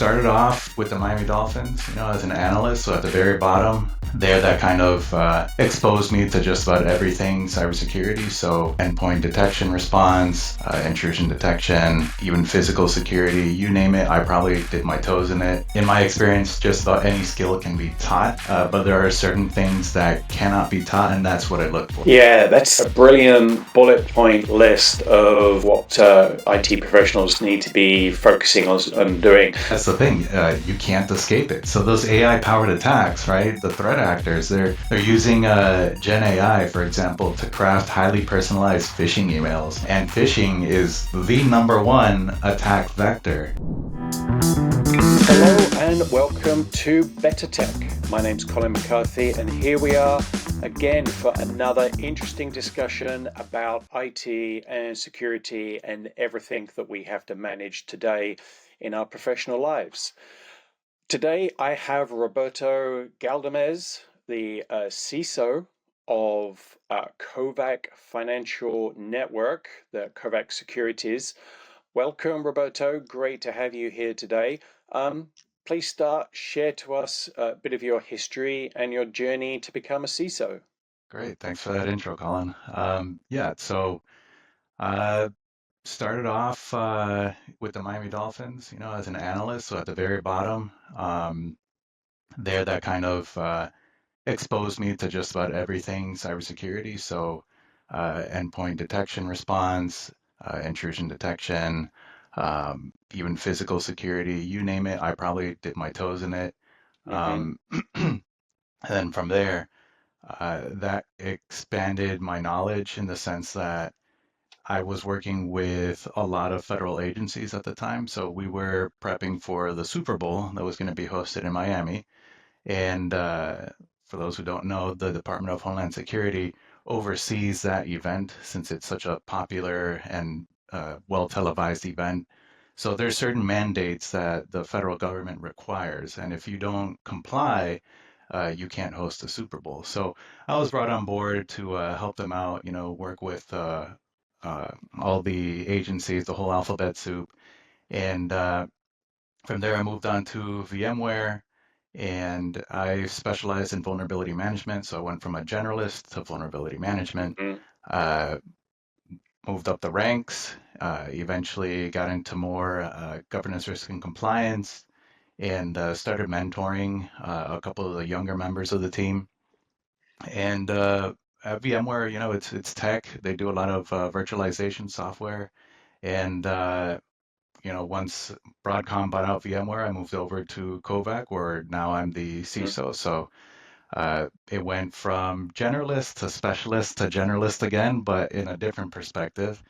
started off with the Miami Dolphins, as an analyst. So at the very bottom, there that kind of exposed me to just about everything cybersecurity. So endpoint detection response, intrusion detection, even physical security, you name it. I probably did my toes in it. In my experience, just about any skill can be taught, but there are certain things that cannot be taught, and that's what I look for. Yeah, that's a brilliant bullet point list of what IT professionals need to be focusing on doing. That's the thing. You can't escape it. So those AI-powered attacks, right? The threat actors, they're using Gen AI, for example, to craft highly personalized phishing emails. And phishing is the number one attack vector. Hello and welcome to BetterTech. My name's Colin McCarthy, and here we are again for another interesting discussion about IT and security and everything that we have to manage today in our professional lives. Today I have Roberto Galdamez, the CISO of Kovac Financial Network, the Kovac Securities. Welcome, Roberto. Great to have you here today. Please share to us a bit of your history and your journey to become a CISO. Great. Thanks for that intro, Colin. So I started off with the Miami Dolphins, as an analyst. So at the very bottom, there that kind of exposed me to just about everything cybersecurity. So endpoint detection response, intrusion detection, even physical security, you name it. I probably did my toes in it. Mm-hmm. Um, and then from there, that expanded my knowledge in the sense that I was working with a lot of federal agencies at the time. So we were prepping for the Super Bowl that was going to be hosted in Miami. And for those who don't know, the Department of Homeland Security oversees that event since it's such a popular and well televised event. So there's certain mandates that the federal government requires, and if you don't comply, you can't host a Super Bowl. So I was brought on board to help them out, work with all the agencies, the whole alphabet soup, and from there, I moved on to VMware and I specialized in vulnerability management. So I went from a generalist to vulnerability management, Mm-hmm. uh, moved up the ranks, eventually got into more governance, risk, and compliance, and started mentoring a couple of the younger members of the team. And at VMware, it's tech. They do a lot of virtualization software. And once Broadcom bought out VMware, I moved over to Kovac, where now I'm the CISO. So it went from generalist to specialist to generalist again, but in a different perspective.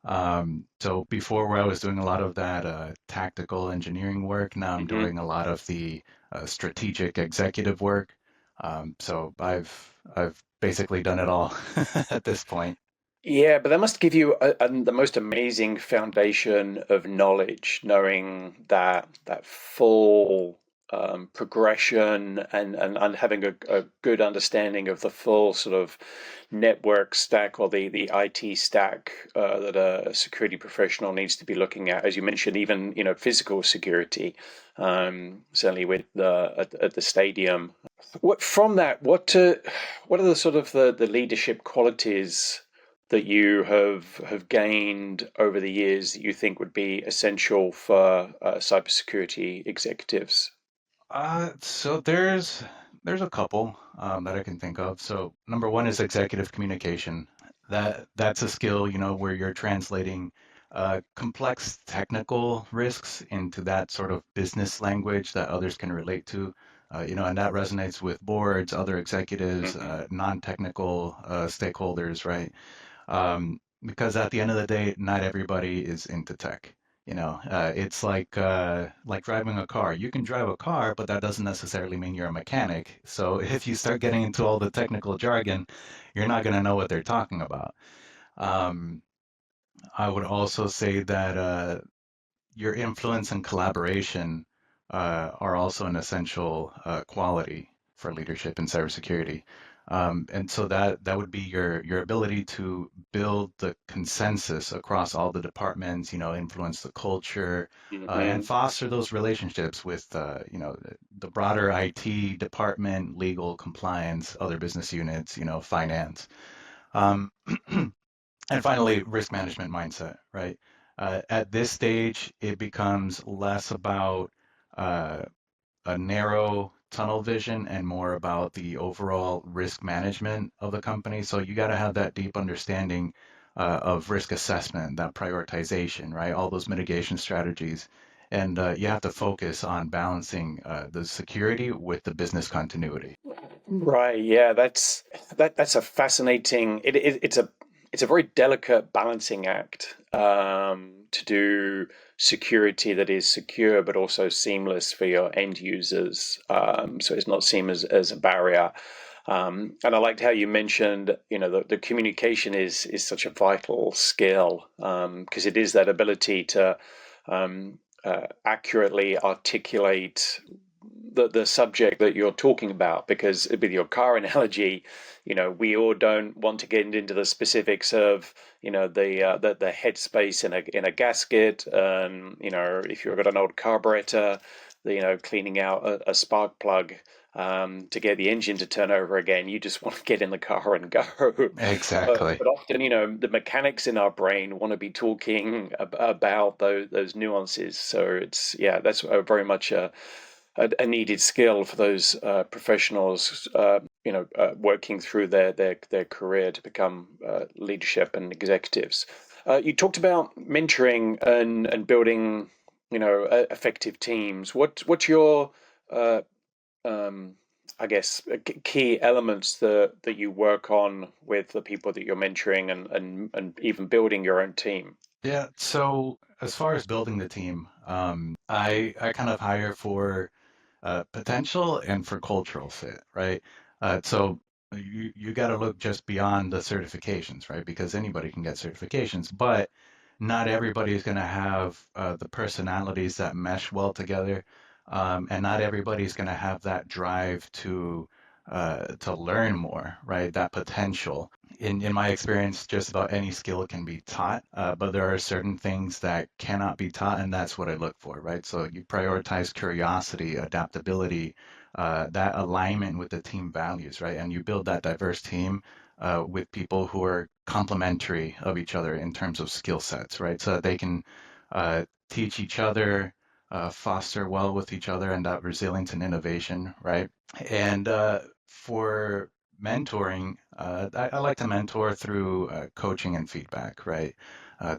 So before, where I was doing a lot of that tactical engineering work, now I'm Mm-hmm. doing a lot of the strategic executive work. So I've basically done it all at this point. Yeah, but that must give you the most amazing foundation of knowledge, knowing that full progression and having a good understanding of the full sort of network stack or the IT stack that a security professional needs to be looking at. As you mentioned, even physical security, certainly with at the stadium. What from that? What are the sort of the leadership qualities that you have gained over the years that you think would be essential for cybersecurity executives? So there's a couple that I can think of. So number one is executive communication. That's a skill, where you're translating complex technical risks into that sort of business language that others can relate to. And that resonates with boards, other executives, Hmm. non-technical stakeholders, right? Because at the end of the day, not everybody is into tech. It's like driving a car. You can drive a car, but that doesn't necessarily mean you're a mechanic. So if you start getting into all the technical jargon, you're not going to know what they're talking about. Um, I would also say that your influence and collaboration are also an essential quality for leadership in cybersecurity. And so that would be your ability to build the consensus across all the departments, influence the culture, and Hmm. foster those relationships with, the broader IT department, legal, compliance, other business units, finance. Um, and finally, risk management mindset, right? At this stage, it becomes less about uh, a narrow tunnel vision and more about the overall risk management of the company. So you got to have that deep understanding of risk assessment, that prioritization, right? All those mitigation strategies. And you have to focus on balancing the security with the business continuity. Right. Yeah. That's a fascinating. It's a very delicate balancing act to do security that is secure but also seamless for your end users. So it's not seen as a barrier. And I liked how you mentioned, the communication is such a vital skill because it is that ability to accurately articulate the subject that you're talking about. Because with your car analogy, we all don't want to get into the specifics of the headspace in a gasket, and if you've got an old carburetor, cleaning out a spark plug to get the engine to turn over again. You just want to get in the car and go. Exactly. But often, the mechanics in our brain want to be talking about those nuances. So yeah, that's very much a needed skill for those professionals, working through their career to become leadership and executives. You talked about mentoring and building, effective teams. What's your uh, um, I guess key elements that you work on with the people that you're mentoring, and even building your own team? Yeah. So as far as building the team, I kind of hire for potential and for cultural fit, right? So you got to look just beyond the certifications, right? Because anybody can get certifications, but not everybody is going to have the personalities that mesh well together, and not everybody is going to have that drive to learn more, right? That potential. In my experience, just about any skill can be taught, but there are certain things that cannot be taught, and that's what I look for, right? So you prioritize curiosity, adaptability, that alignment with the team values, right? And you build that diverse team with people who are complementary of each other in terms of skill sets, right? So that they can teach each other, foster well with each other, and that resilience and innovation, right? And for mentoring, I like to mentor through coaching and feedback, right?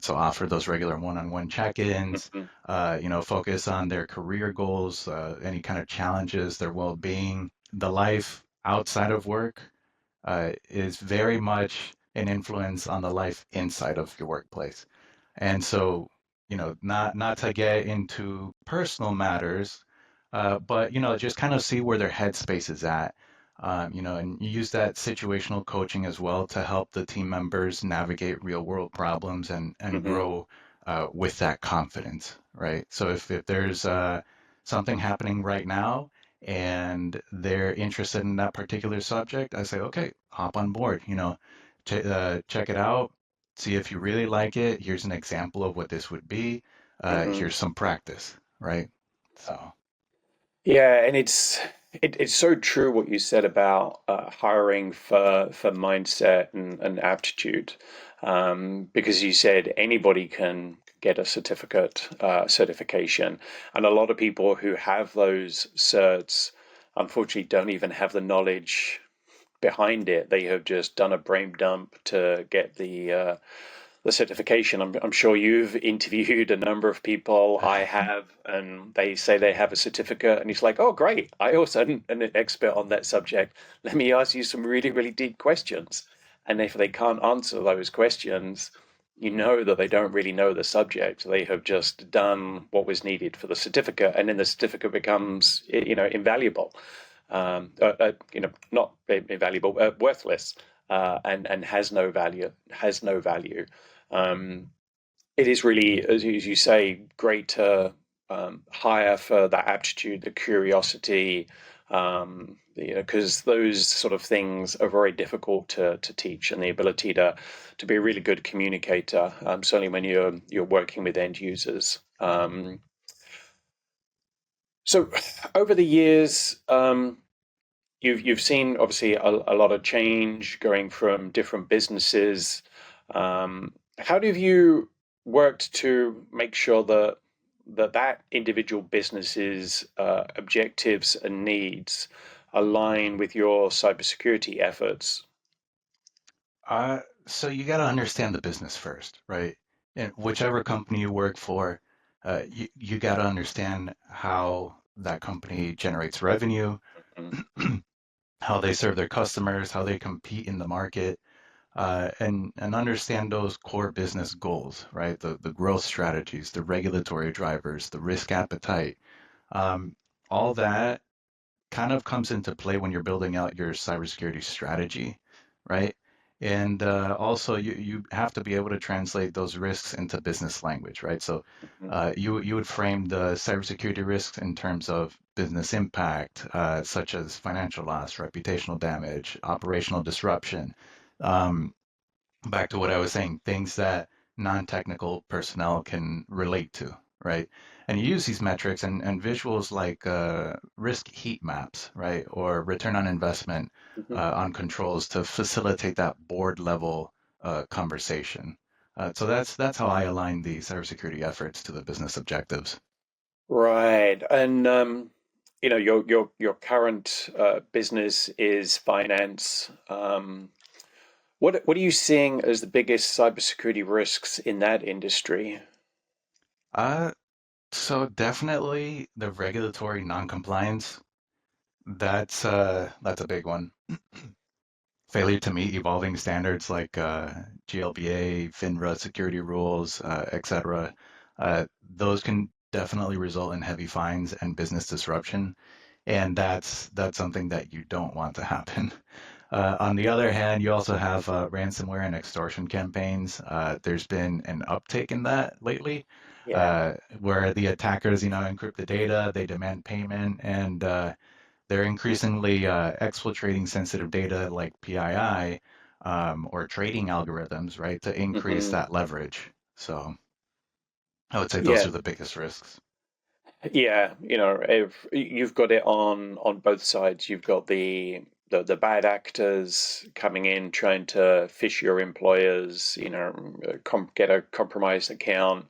So offer those regular one-on-one check-ins, Mhm. focus on their career goals, any kind of challenges, their well-being, the life outside of work is very much an influence on the life inside of your workplace. And so, not to get into personal matters, but just kind of see where their headspace is at. And you use that situational coaching as well to help the team members navigate real world problems and Mhm. grow with that confidence, right? So if there's something happening right now and they're interested in that particular subject, I say, okay, hop on board, check it out, see if you really like it. Here's an example of what this would be. Mhm. Here's some practice, right? So, Yeah, and it's so true what you said about hiring for mindset and aptitude, because you said anybody can get a certification, and a lot of people who have those certs unfortunately don't even have the knowledge behind it. They have just done a brain dump to get the certification. I'm sure you've interviewed a number of people. I have, and they say they have a certificate, and it's like, oh, great! I also am an expert on that subject. Let me ask you some really, really deep questions. And if they can't answer those questions, you know that they don't really know the subject. They have just done what was needed for the certificate, and then the certificate becomes, invaluable. Not invaluable, worthless, and has no value. Has no value. Um, it is really, as you say, great to hire for that aptitude, the curiosity, Because those sort of things are very difficult to teach, and the ability to be a really good communicator, certainly when you're working with end users. So over the years, you've seen obviously a lot of change going from different businesses. How have you worked to make sure that individual business's objectives and needs align with your cybersecurity efforts? So you got to understand the business first, right? And whichever company you work for, you got to understand how that company generates revenue, Mhm. how they serve their customers, how they compete in the market, and understand those core business goals, right? The growth strategies, the regulatory drivers, the risk appetite, um, all that kind of comes into play when you're building out your cybersecurity strategy, right? And also, you have to be able to translate those risks into business language, right? So Mhm. you would frame the cybersecurity risks in terms of business impact, such as financial loss, reputational damage, operational disruption. Um, Back to what I was saying, things that non-technical personnel can relate to, right? And you use these metrics and visuals like risk heat maps, right? Or return on investment Mhm. on controls to facilitate that board level conversation. So that's how I align the cybersecurity efforts to the business objectives. Right. And your current business is finance. What are you seeing as the biggest cybersecurity risks in that industry? Uh, so definitely the regulatory non-compliance, that's a big one. Failure to meet evolving standards like GLBA, FINRA security rules, etc. Those can definitely result in heavy fines and business disruption, and that's something that you don't want to happen. On the other hand, you also have ransomware and extortion campaigns. There's been an uptick in that lately, Yeah. where the attackers, encrypt the data, they demand payment, and they're increasingly exfiltrating sensitive data like PII or trading algorithms, right, to increase Hmm. that leverage. So I would say those Yeah. are the biggest risks. Yeah. If you've got it on both sides, you've got the bad actors coming in trying to fish your employers, get a compromised account,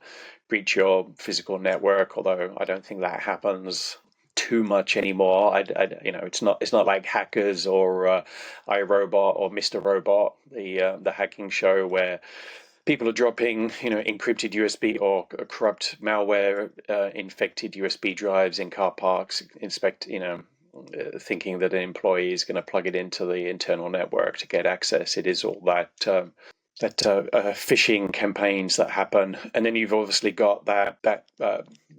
breach your physical network. Although I don't think that happens too much anymore. It's not like Hackers or iRobot or Mr. Robot, the hacking show where people are dropping, encrypted USB or corrupt malware infected USB drives in car parks, thinking that an employee is going to plug it into the internal network to get access. It is all that phishing campaigns that happen, and then you've obviously got that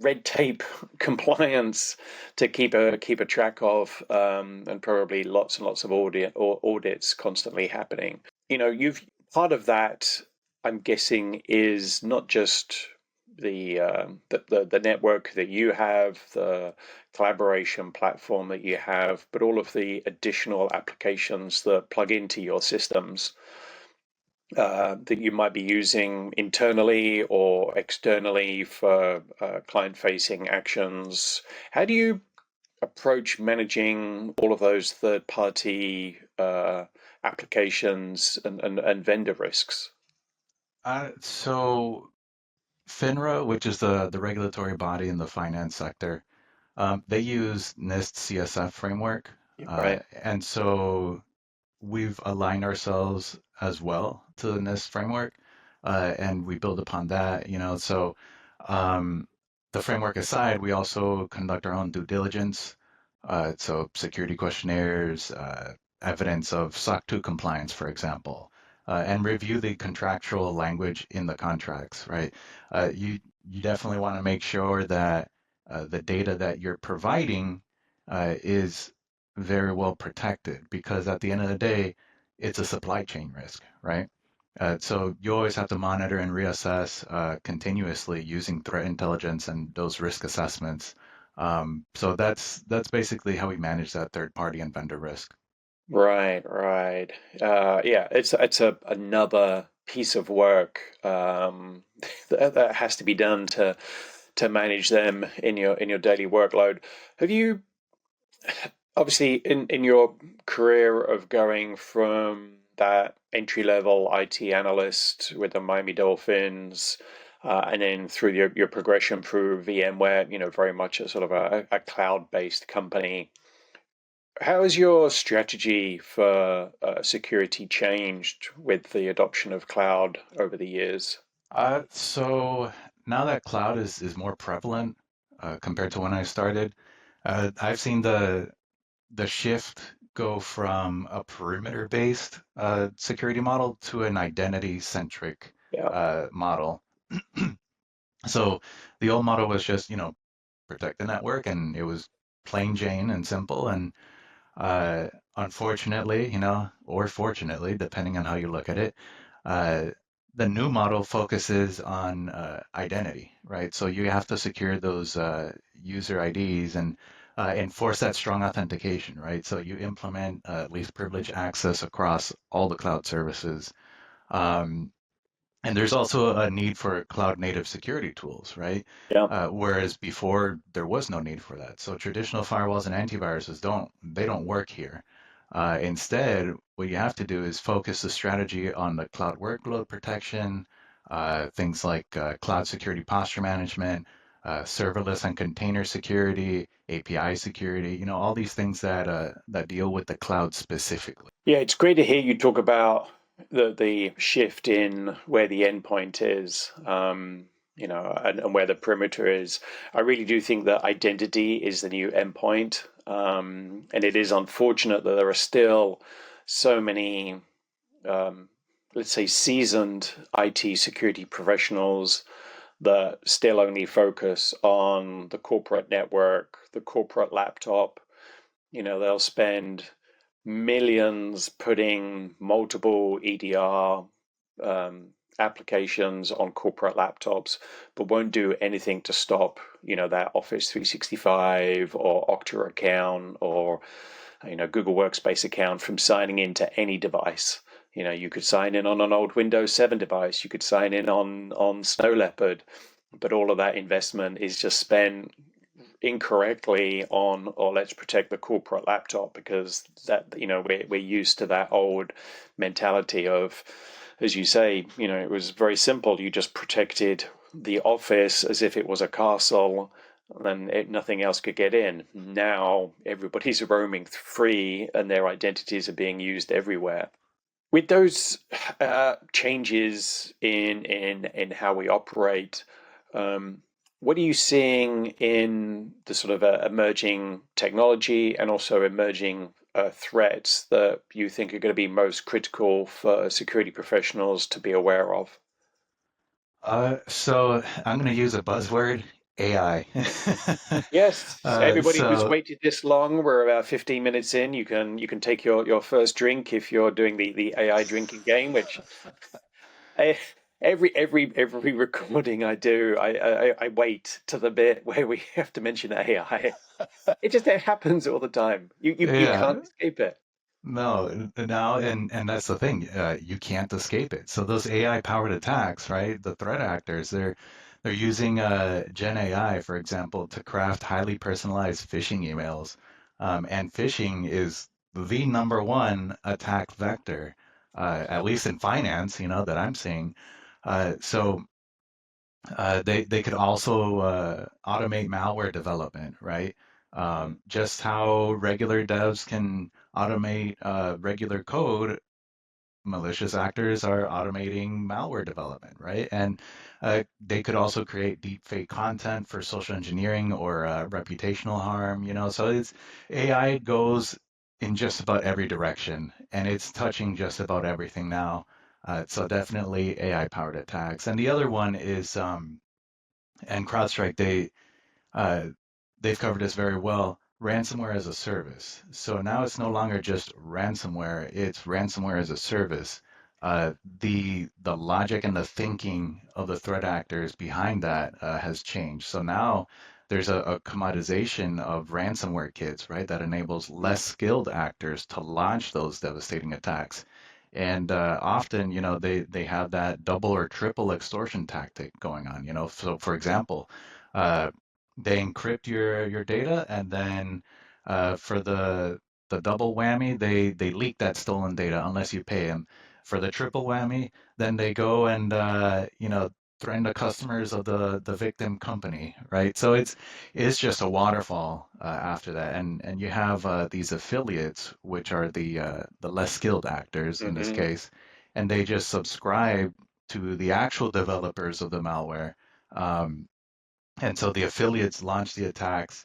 red tape compliance to keep a track of, and probably lots and lots of audits constantly happening. You've part of that, I'm guessing, is not just the network that you have, the collaboration platform that you have, but all of the additional applications that plug into your systems that you might be using internally or externally for client-facing actions. How do you approach managing all of those third-party applications and vendor risks? So FINRA, which is the regulatory body in the finance sector, they use NIST CSF framework. Right. And so we've aligned ourselves as well to the NIST framework, and we build upon that, So um, the framework aside, we also conduct our own due diligence, so security questionnaires, evidence of SOC 2 compliance, for example, and review the contractual language in the contracts, right? You definitely want to make sure that the data that you're providing is very well protected because at the end of the day, it's a supply chain risk, right? So you always have to monitor and reassess continuously using threat intelligence and those risk assessments So that's basically how we manage that third party and vendor risk. Right, right. Yeah, it's a another piece of work that has to be done to manage them in your daily workload. Have you obviously in your career of going from that entry level IT analyst with the Miami Dolphins, and then through your progression through VMware, very much a sort of a cloud-based company. How has your strategy for security changed with the adoption of cloud over the years? So now that cloud is more prevalent compared to when I started, I've seen the shift go from a perimeter-based security model to an identity-centric Yeah, model. So the old model was just, protect the network, and it was plain Jane and simple. And uh, unfortunately, or fortunately, depending on how you look at it, uh, the new model focuses on identity, right? So you have to secure those user IDs and enforce that strong authentication, right? So you implement least privilege access across all the cloud services. Um, and there's also a need for cloud native security tools, right? yeah. Whereas before there was no need for that. So traditional firewalls and antiviruses don't work here. Instead, what you have to do is focus the strategy on the cloud workload protection, things like cloud security posture management, serverless and container security, API security, all these things that deal with the cloud specifically. Yeah, it's great to hear you talk about the shift in where the endpoint is, and where the perimeter is. I really do think that identity is the new endpoint, and it is unfortunate that there are still so many, um, let's say, seasoned IT security professionals that still only focus on the corporate network, the corporate laptop. They'll spend millions putting multiple EDR applications on corporate laptops, but won't do anything to stop, that Office 365 or Okta account or, Google Workspace account from signing into any device. You could sign in on an old Windows 7 device, you could sign in on Snow Leopard, but all of that investment is just spent incorrectly on, or let's protect the corporate laptop, because that, we're used to that old mentality of, as you say, it was very simple. You just protected the office as if it was a castle, and nothing else could get in. Now everybody's roaming free and their identities are being used everywhere. With those changes in how we operate, um, what are you seeing in the sort of emerging technology and also emerging threats that you think are going to be most critical for security professionals to be aware of? So I'm going to use a buzzword, AI. Yes, everybody who's So waited this long, we're about 15 minutes in. You can take your first drink if you're doing the AI drinking game, which I, every recording I do, I wait to the bit where we have to mention AI. It happens all the time. You can't yeah, escape it. no, now and that's the thing. You can't escape it. So those AI powered attacks, right? The threat actors, they're using Gen AI, for example, to craft highly personalized phishing emails. And phishing is the number one attack vector, at least in finance, that I'm seeing. So they could also automate malware development, right? Mm. Just how regular devs can automate regular code, malicious actors are automating malware development, right? And they could also create deep fake content for social engineering or reputational harm, So it's AI goes in just about every direction, and it's touching just about everything now. So definitely AI powered attacks. And the other one is and CrowdStrike, uh, they've covered this very well. Ransomware as a service. So now it's no longer just ransomware; it's ransomware as a service. The logic and the thinking of the threat actors behind that has changed. So now there's a commoditization of ransomware kits, right, that enables less skilled actors to launch those devastating attacks. And often, they have that double or triple extortion tactic going on. So for example, uh, they encrypt your data, and then for the double whammy, they leak that stolen data unless you pay them. For the triple whammy, then they go and threaten the customers of the victim company, right? So it's just a waterfall after that, and you have these affiliates, which are the less skilled actors in this Hmm. case, and they just subscribe to the actual developers of the malware. Um, and so the affiliates launch the attacks.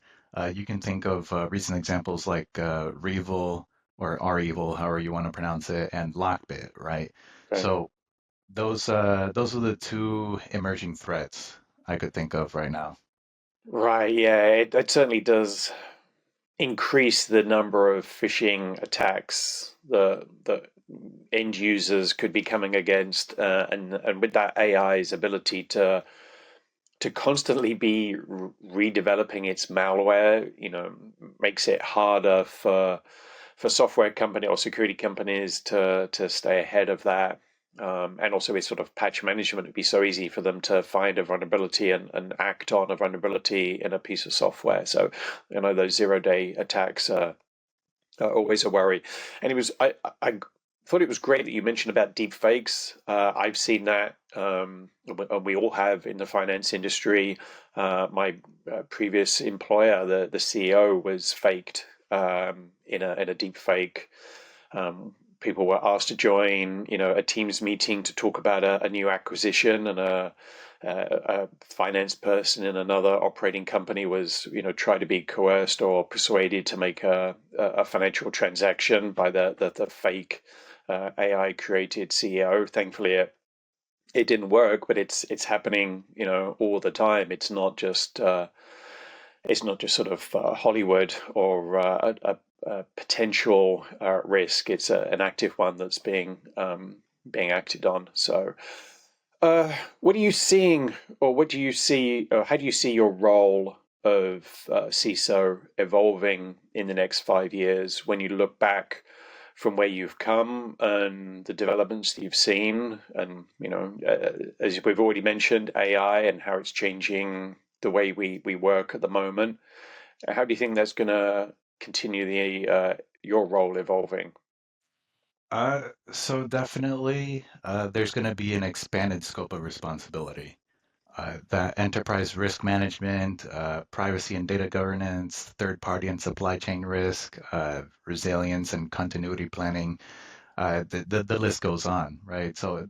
You can think of recent examples like Revil or REvil, however you want to pronounce it, and Lockbit, right? Okay. So those are the two emerging threats I could think of right now. Right, yeah, it certainly does increase the number of phishing attacks the end users could be coming against, and with that AI's ability to constantly be redeveloping its malware, makes it harder for software company or security companies to stay ahead of that. And also with sort of patch management, it'd be so easy for them to find a vulnerability and act on a vulnerability in a piece of software. So, those zero-day attacks are always a worry. And I thought it was great that you mentioned about deep fakes. I've seen that, and we all have in the finance industry. My previous employer, the CEO, was faked in a deep fake. People were asked to join, a Teams meeting to talk about a new acquisition, and a finance person in another operating company was, tried to be coerced or persuaded to make a financial transaction by the fake AI created CEO. Thankfully, it didn't work, but it's happening, all the time. It's not just sort of Hollywood or a potential risk. It's an active one that's being acted on. So, what are you seeing, or what do you see, or how do you see your role of CISO evolving in the next 5 years when you look back from where you've come and the developments that you've seen, and as we've already mentioned, AI and how it's changing the way we work at the moment. How do you think that's going to continue your role evolving? So definitely, there's going to be an expanded scope of responsibility. That enterprise risk management, privacy and data governance, third party and supply chain risk, resilience and continuity planning, the list goes on, right? So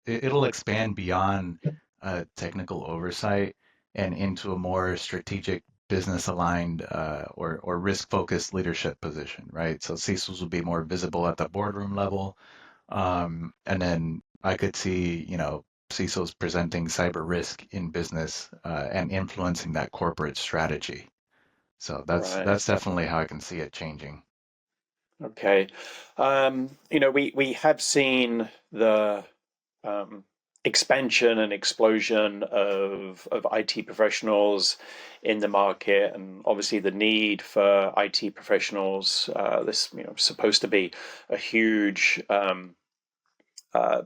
it'll expand beyond technical oversight and into a more strategic, business aligned or risk focused leadership position, right? So CISOs will be more visible at the boardroom level, and then I could see, CISOs presenting cyber risk in business and influencing that corporate strategy. So Right. that's definitely how I can see it changing. Okay. We have seen the um, expansion and explosion of IT professionals in the market, and obviously the need for IT professionals. This, supposed to be a huge, uh,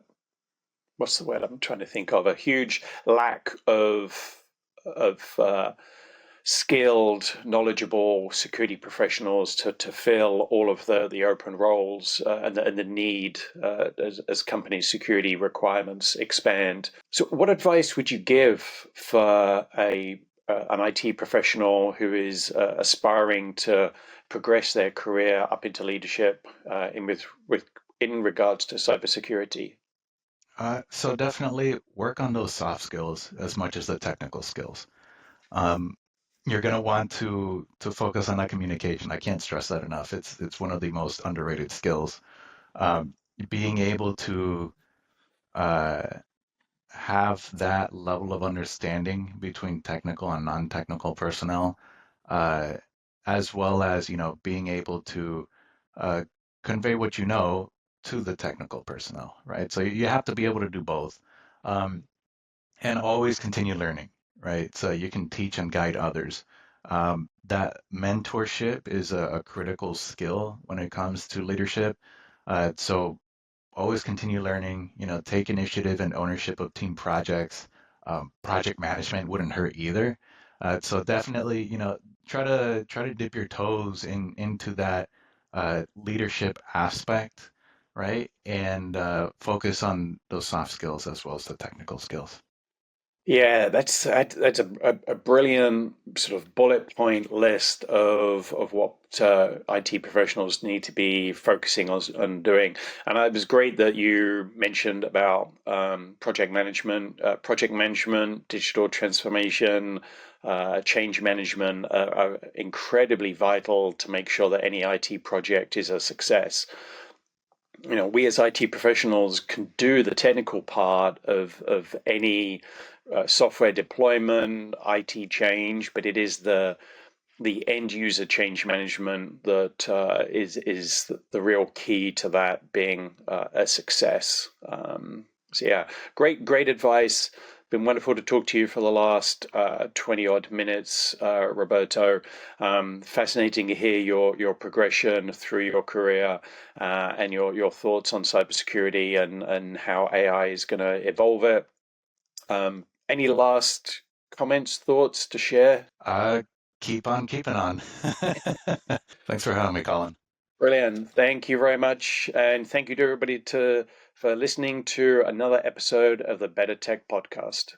what's the word I'm trying to think of? A huge lack of skilled, knowledgeable security professionals to fill all of the open roles, and the need, as companies' security requirements expand. So, what advice would you give for an IT professional who is aspiring to progress their career up into leadership in regards to cybersecurity? So definitely work on those soft skills as much as the technical skills. Um, you're going to want to focus on that communication. I can't stress that enough. It's one of the most underrated skills. Um, being able to uh, have that level of understanding between technical and non-technical personnel, uh, as well as, being able to uh, convey what you know to the technical personnel, right? So you have to be able to do both, and always continue learning, right? So you can teach and guide others. That mentorship is a critical skill when it comes to leadership. So always continue learning, take initiative and ownership of team projects. Project management wouldn't hurt either. So definitely, try to dip your toes into that leadership aspect, right? And focus on those soft skills as well as the technical skills. Yeah, that's a brilliant sort of bullet point list of what IT professionals need to be focusing on doing. And it was great that you mentioned about project management, digital transformation, change management are incredibly vital to make sure that any IT project is a success. We as IT professionals can do the technical part of any software deployment, IT change, but it is the end user change management that is the real key to that being a success. So yeah, great advice. Been wonderful to talk to you for the last 20 odd minutes, Roberto. Fascinating to hear your progression through your career and your thoughts on cybersecurity and how AI is going to evolve it. Any last comments, thoughts to share? Uh, Keep on keeping on. Thanks for having me, Colin. Brilliant. Thank you very much. And thank you to everybody for listening to another episode of the BetterTech podcast.